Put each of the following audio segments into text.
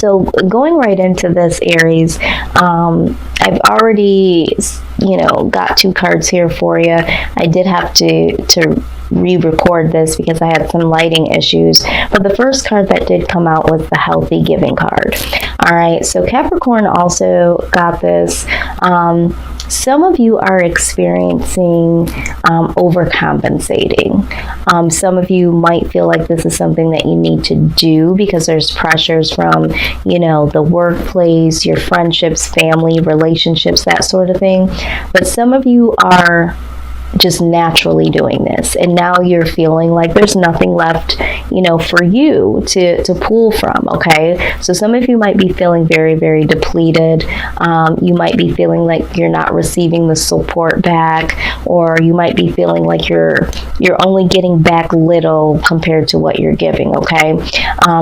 So going right into this, Aries, I've already, got 2 cards here for you. I did have to re-record this because I had some lighting issues. But the first card that did come out was the Healthy Giving card. All right, so Capricorn also got this. Some of you are experiencing overcompensating. Some of you might feel like this is something that you need to do because there's pressures from, the workplace, your friendships, family, relationships, that sort of thing. But some of you are just naturally doing this, and now you're feeling like there's nothing left for you to pull from. Okay, so some of you might be feeling very, very depleted. You might be feeling like you're not receiving the support back, or you might be feeling like you're only getting back little compared to what you're giving. Okay,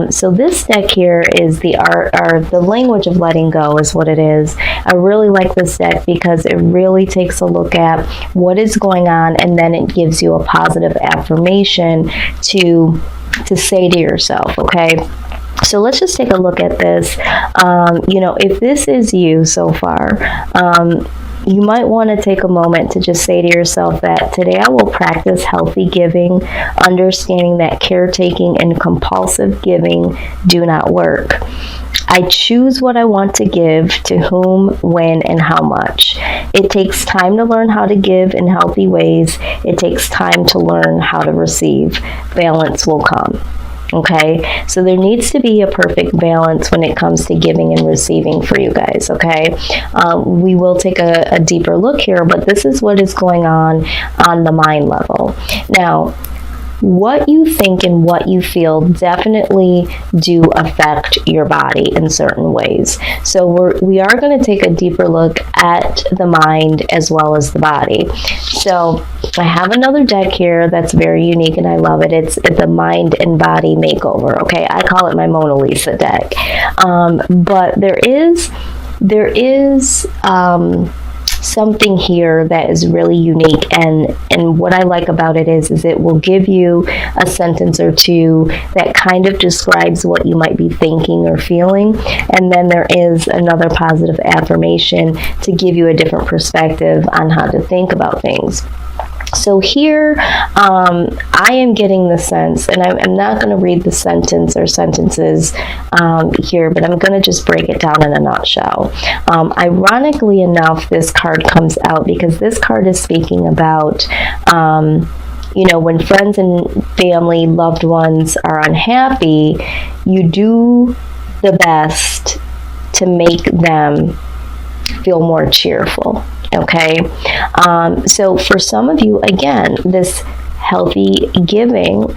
so this deck here is the art, or the language of letting go is what it is. I really like this deck because it really takes a look at what is going on, and then it gives you a positive affirmation to say to yourself. Okay, so let's just take a look at this. If this is you so far, you might want to take a moment to just say to yourself that today I will practice healthy giving, understanding that caretaking and compulsive giving do not work. I choose what I want to give, to whom, when, and how much. It takes time to learn how to give in healthy ways. It takes time to learn how to receive. Balance will come. Okay, so there needs to be a perfect balance when it comes to giving and receiving for you guys. Okay, we will take a deeper look here, but this is what is going on the mind level. Now, what you think and what you feel definitely do affect your body in certain ways. So we are going to take a deeper look at the mind as well as the body. So I have another deck here that's very unique and I love it. It's the Mind and Body Makeover. Okay, I call it my Mona Lisa deck. But there is something here that is really unique, and what I like about it is it will give you a sentence or two that kind of describes what you might be thinking or feeling, and then there is another positive affirmation to give you a different perspective on how to think about things. So here, I am getting the sense, and I'm not going to read the sentence or sentences here, but I'm going to just break it down in a nutshell. Ironically enough, this card comes out because this card is speaking about, when friends and family, loved ones are unhappy, you do the best to make them feel more cheerful. Okay, so for some of you, again, this healthy giving,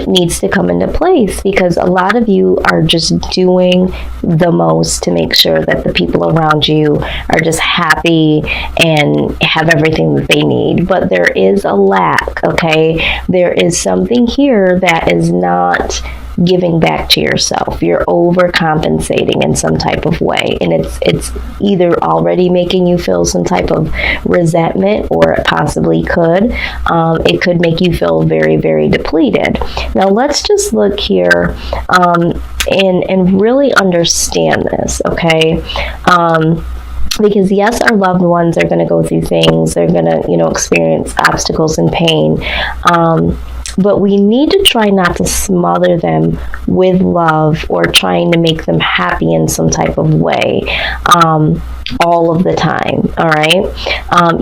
needs to come into place because a lot of you are just doing the most to make sure that the people around you are just happy and have everything that they need. But there is a lack, okay? There is something here that is not giving back to yourself. You're overcompensating in some type of way, and it's either already making you feel some type of resentment, or it possibly could. It could make you feel very, very depleted. Now let's just look here and really understand this, okay? Because yes, our loved ones are going to go through things. They're going to, experience obstacles and pain. But we need to try not to smother them with love or trying to make them happy in some type of way all of the time, all right?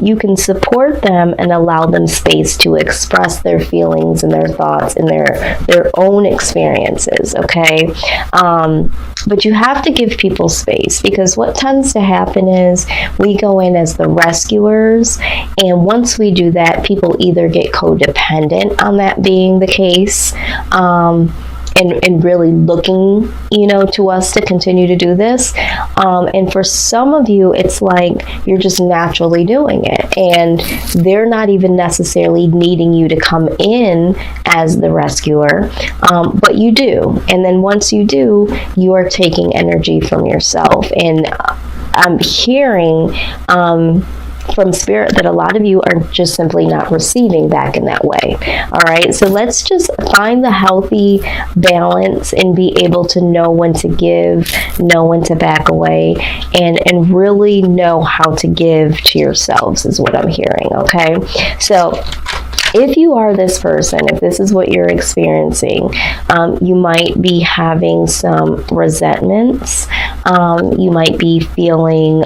You can support them and allow them space to express their feelings and their thoughts and their own experiences, okay? But you have to give people space, because what tends to happen is we go in as the rescuers, and once we do that, people either get codependent on that being the case, and really looking, to us to continue to do this. And for some of you, it's like you're just naturally doing it, and they're not even necessarily needing you to come in as the rescuer, but you do. And then once you do, you are taking energy from yourself. And I'm hearing from Spirit that a lot of you are just simply not receiving back in that way. All right, so let's just find the healthy balance and be able to know when to give, know when to back away, and really know how to give to yourselves is what I'm hearing. Okay, so if you are this person, if this is what you're experiencing, you might be having some resentments. You might be feeling,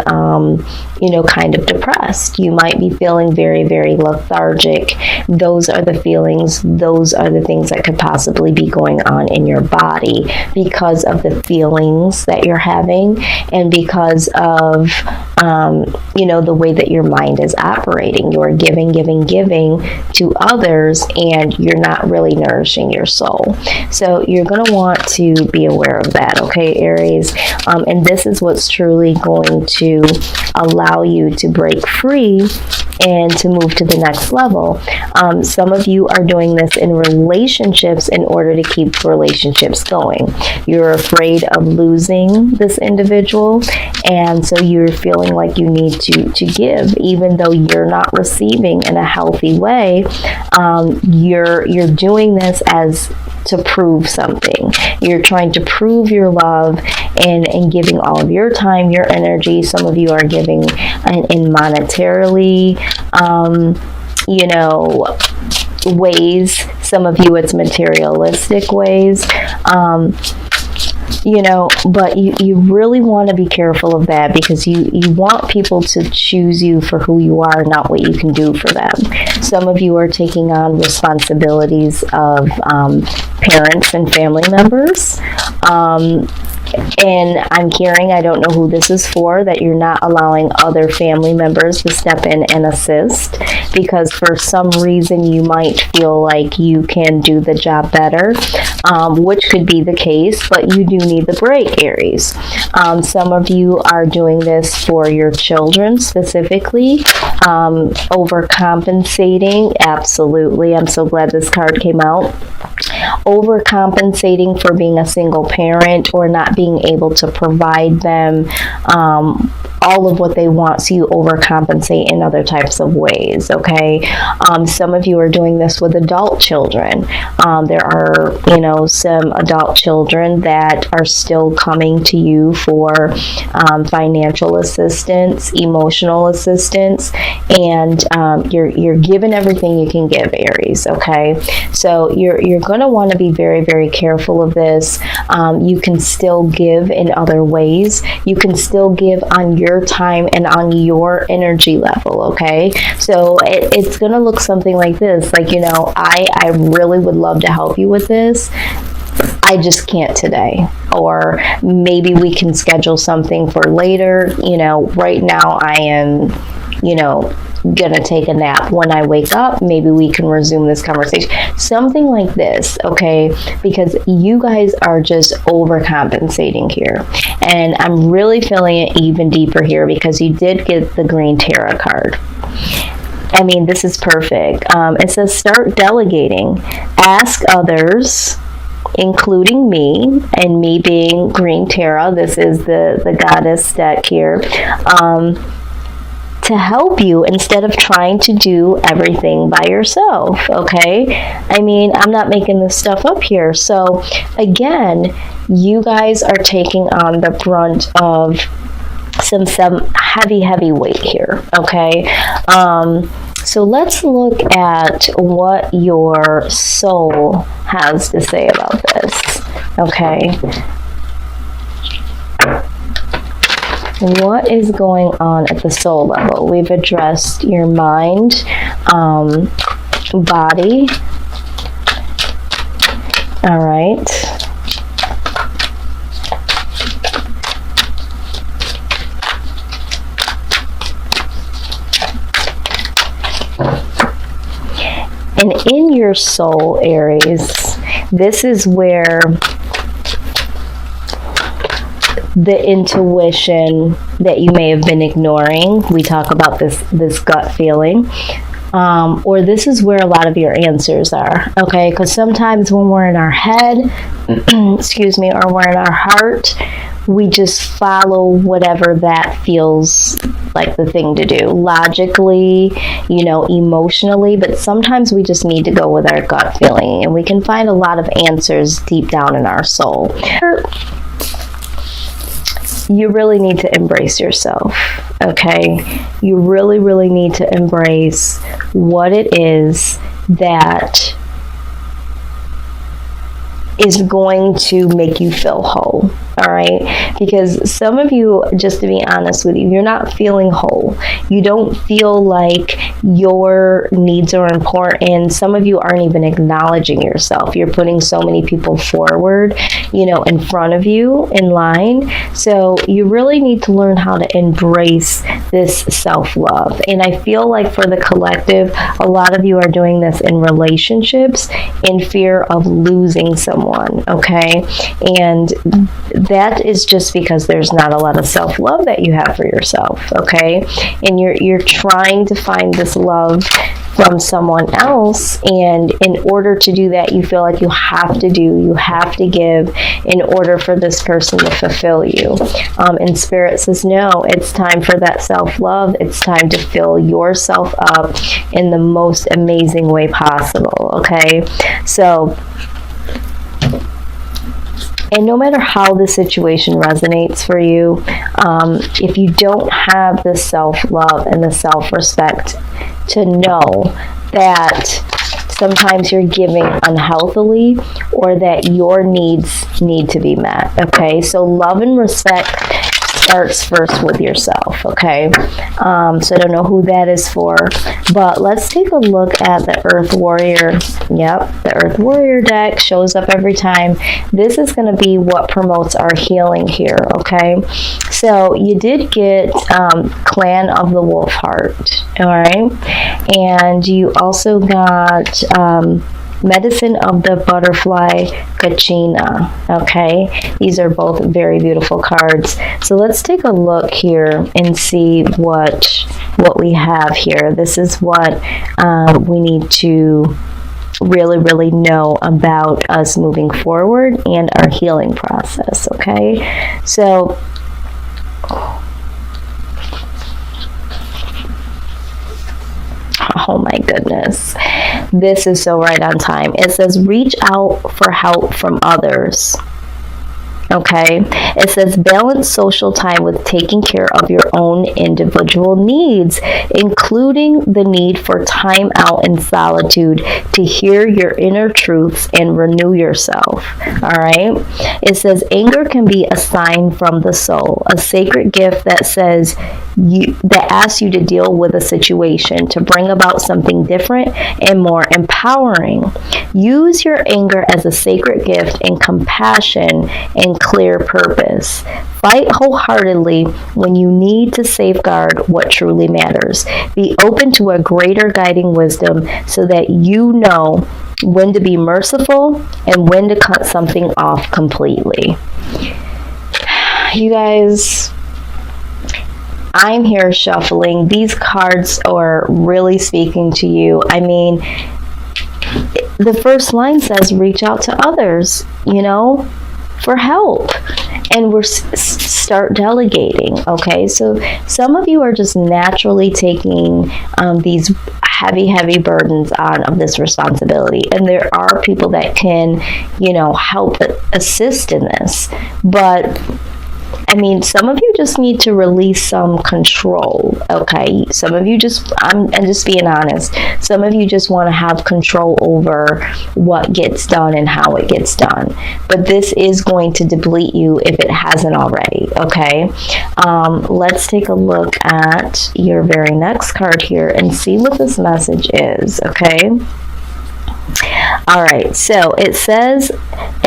kind of depressed. You might be feeling very, very lethargic. Those are the feelings. Those are the things that could possibly be going on in your body because of the feelings that you're having and because of, the way that your mind is operating. You're giving to others, and you're not really nourishing your soul. So you're going to want to be aware of that, okay, Aries? And this is what's truly going to allow you to break free and to move to the next level. Some of you are doing this in relationships in order to keep relationships going. You're afraid of losing this individual, and so you're feeling like you need to give, even though you're not receiving in a healthy way. You're doing this as to prove something. You're trying to prove your love and giving all of your time, your energy. Some of you are giving in monetarily, ways. Some of you it's materialistic ways. But you really want to be careful of that, because you want people to choose you for who you are, not what you can do for them. Some of you are taking on responsibilities of parents and family members. And I'm hearing, I don't know who this is for, that you're not allowing other family members to step in and assist, because for some reason you might feel like you can do the job better, which could be the case, but you do need the break, Aries. Some of you are doing this for your children specifically, overcompensating. Absolutely. I'm so glad this card came out. Overcompensating for being a single parent or not being able to provide them all of what they want, so you overcompensate in other types of ways, okay? Some of you are doing this with adult children. There are, some adult children that are still coming to you for financial assistance, emotional assistance, and you're given everything you can give, Aries, okay? So you're going to want to be very, very careful of this. You can still give in other ways. You can still give on your time and on your energy level, okay? So it's going to look something like this, like, I really would love to help you with this. I just can't today. Or maybe we can schedule something for later. Right now I am, gonna take a nap. When I wake up, maybe we can resume this conversation. Something like this, okay? Because you guys are just overcompensating here. And I'm really feeling it even deeper here, because you did get the green tarot card. I mean, this is perfect. It says start delegating. Ask others, including me, and me being green tarot. This is the goddess deck here. To help you instead of trying to do everything by yourself, okay? I mean, I'm not making this stuff up here. So again, you guys are taking on the brunt of some heavy weight here, okay? So let's look at what your soul has to say about this, okay? What is going on at the soul level? We've addressed your mind, body. All right. And in your soul, Aries, this is where the intuition that you may have been ignoring, we talk about this gut feeling, or this is where a lot of your answers are, okay? Because sometimes when we're in our head, excuse me, or we're in our heart, we just follow whatever that feels like the thing to do logically, emotionally, but sometimes we just need to go with our gut feeling, and we can find a lot of answers deep down in our soul. You really need to embrace yourself, okay? You really, really need to embrace what it is that is going to make you feel whole, all right? Because some of you, just to be honest with you, you're not feeling whole. You don't feel like your needs are important. Some of you aren't even acknowledging yourself. You're putting so many people forward, in front of you in line. So you really need to learn how to embrace this self-love. And I feel like for the collective, a lot of you are doing this in relationships in fear of losing someone, okay? And that is just because there's not a lot of self-love that you have for yourself, okay? And you're trying to find this love from someone else, and in order to do that, you feel like you have to give in order for this person to fulfill you. And Spirit says, no, it's time for that self-love. It's time to fill yourself up in the most amazing way possible, okay? So, and no matter how the situation resonates for you, if you don't have the self-love and the self-respect to know that sometimes you're giving unhealthily or that your needs need to be met, okay? So love and respect starts first with yourself, okay? So I don't know who that is for, but let's take a look at the Earth Warrior. Yep, the Earth Warrior deck shows up every time. This is going to be what promotes our healing here, okay? So you did get Clan of the Wolf Heart, all right? And you also got Medicine of the Butterfly Kachina, okay? These are both very beautiful cards. So let's take a look here and see what we have here. This is what we need to really, really know about us moving forward and our healing process, okay? So oh my goodness, this is so right on time. It says reach out for help from others. Okay, it says balance social time with taking care of your own individual needs, including the need for time out in solitude to hear your inner truths and renew yourself. All right, it says anger can be a sign from the soul, a sacred gift that says that asks you to deal with a situation to bring about something different and more empowering. Use your anger as a sacred gift and compassion and clear purpose. Fight wholeheartedly when you need to safeguard what truly matters. Be open to a greater guiding wisdom so that you know when to be merciful and when to cut something off completely. You guys, I'm here shuffling. These cards are really speaking to you. I mean, the first line says reach out to others, for help, and we're start delegating, okay? So some of you are just naturally taking these heavy burdens on of this responsibility, and there are people that can, help assist in this, but I mean, some of you just need to release some control, okay? Some of you I'm just being honest, some of you just want to have control over what gets done and how it gets done. But this is going to deplete you if it hasn't already, okay? Let's take a look at your very next card here and see what this message is, okay? All right, so it says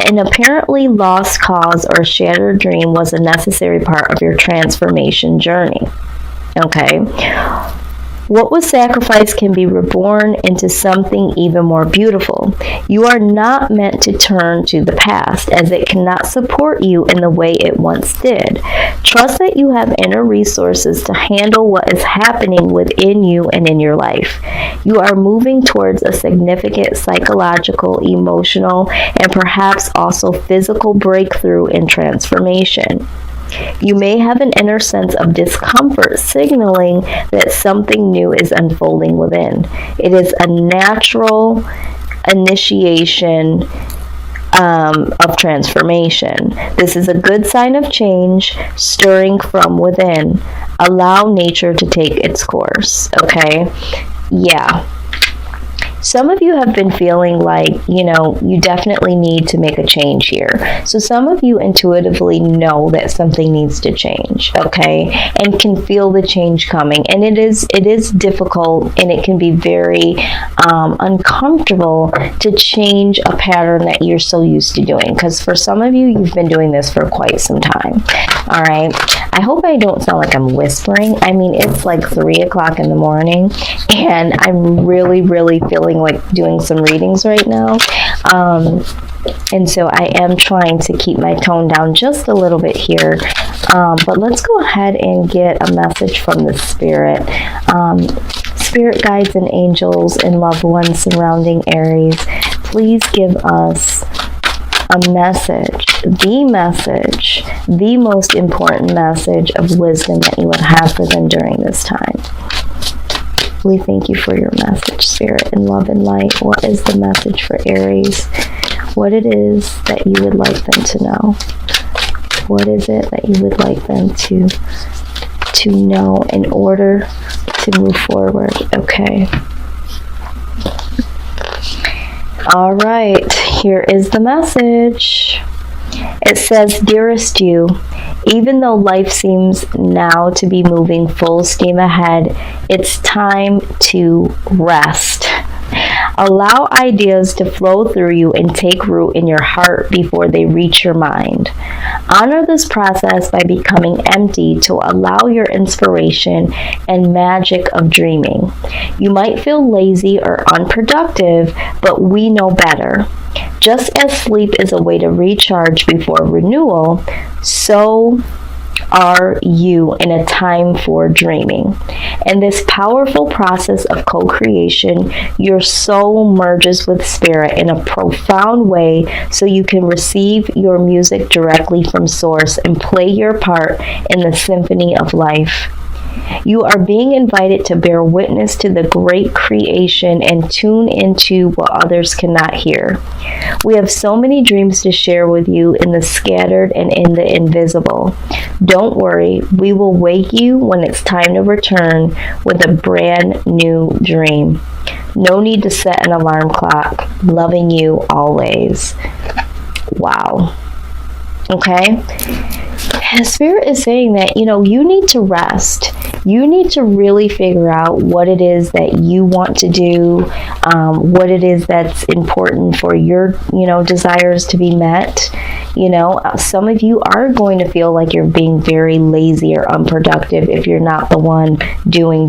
an apparently lost cause or shattered dream was a necessary part of your transformation journey. Okay. What was sacrificed can be reborn into something even more beautiful. You are not meant to turn to the past, as it cannot support you in the way it once did. Trust that you have inner resources to handle what is happening within you and in your life. You are moving towards a significant psychological, emotional, and perhaps also physical breakthrough and transformation. You may have an inner sense of discomfort, signaling that something new is unfolding within. It is a natural initiation of transformation. This is a good sign of change stirring from within. Allow nature to take its course, okay? Yeah. Some of you have been feeling like, you definitely need to make a change here. So some of you intuitively know that something needs to change, okay? And can feel the change coming. And it is difficult, and it can be very uncomfortable to change a pattern that you're so used to doing. Because for some of you, you've been doing this for quite some time, all right? I hope I don't sound like I'm whispering. I mean, it's like 3 o'clock in the morning, and I'm really, really feeling like doing some readings right now. And so I am trying to keep my tone down just a little bit here. But let's go ahead and get a message from the Spirit. Spirit guides and angels and loved ones surrounding Aries, please give us a message, the most important message of wisdom that you would have for them during this time. We thank you for your message, Spirit, and love and light. What is the message for Aries? What it is that you would like them to know? What is it that you would like them to know in order to move forward? Okay. All right, here is the message. It says, dearest you, even though life seems now to be moving full steam ahead, it's time to rest. Allow ideas to flow through you and take root in your heart before they reach your mind. Honor this process by becoming empty to allow your inspiration and magic of dreaming. You might feel lazy or unproductive, but we know better. Just as sleep is a way to recharge before renewal, so are you in a time for dreaming. In this powerful process of co-creation, your soul merges with spirit in a profound way so you can receive your music directly from source and play your part in the symphony of life. You are being invited to bear witness to the great creation and tune into what others cannot hear. We have so many dreams to share with you in the scattered and in the invisible. Don't worry, we will wake you when it's time to return with a brand new dream. No need to set an alarm clock. Loving you always. Wow. Okay? The Spirit is saying that, you need to rest. You need to really figure out what it is that you want to do, what it is that's important for your, desires to be met. Some of you are going to feel like you're being very lazy or unproductive if you're not the one doing.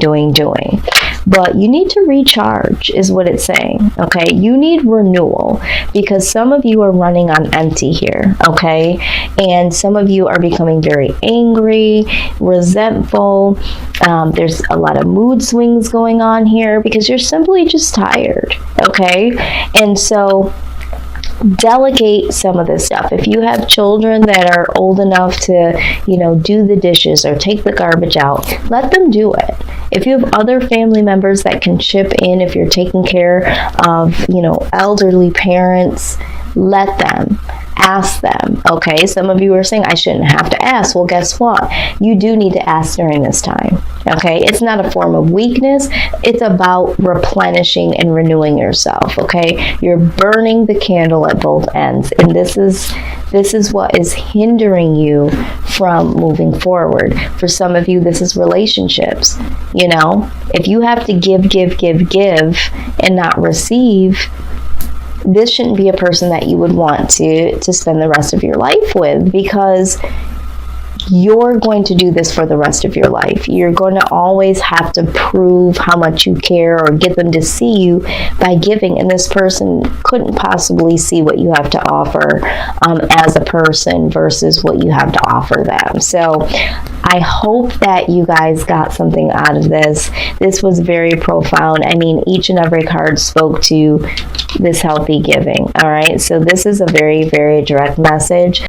But you need to recharge is what it's saying, okay? You need renewal because some of you are running on empty here, okay? And some of you are becoming very angry, resentful. There's a lot of mood swings going on here because you're simply just tired, okay? And so delegate some of this stuff. If you have children that are old enough to, do the dishes or take the garbage out, let them do it. If you have other family members that can chip in, if you're taking care of, elderly parents, let them. Ask them, okay? Some of you are saying, I shouldn't have to ask. Well, guess what? You do need to ask during this time, okay? It's not a form of weakness. It's about replenishing and renewing yourself, okay? You're burning the candle at both ends, and this is what is hindering you from moving forward. For some of you, this is relationships, If you have to give and not receive, this shouldn't be a person that you would want to spend the rest of your life with because you're going to do this for the rest of your life. You're going to always have to prove how much you care or get them to see you by giving, and this person couldn't possibly see what you have to offer as a person versus what you have to offer them. So I hope that you guys got something out of this. This was very profound. I mean, each and every card spoke to this healthy giving. All right, so this is a very, very direct message.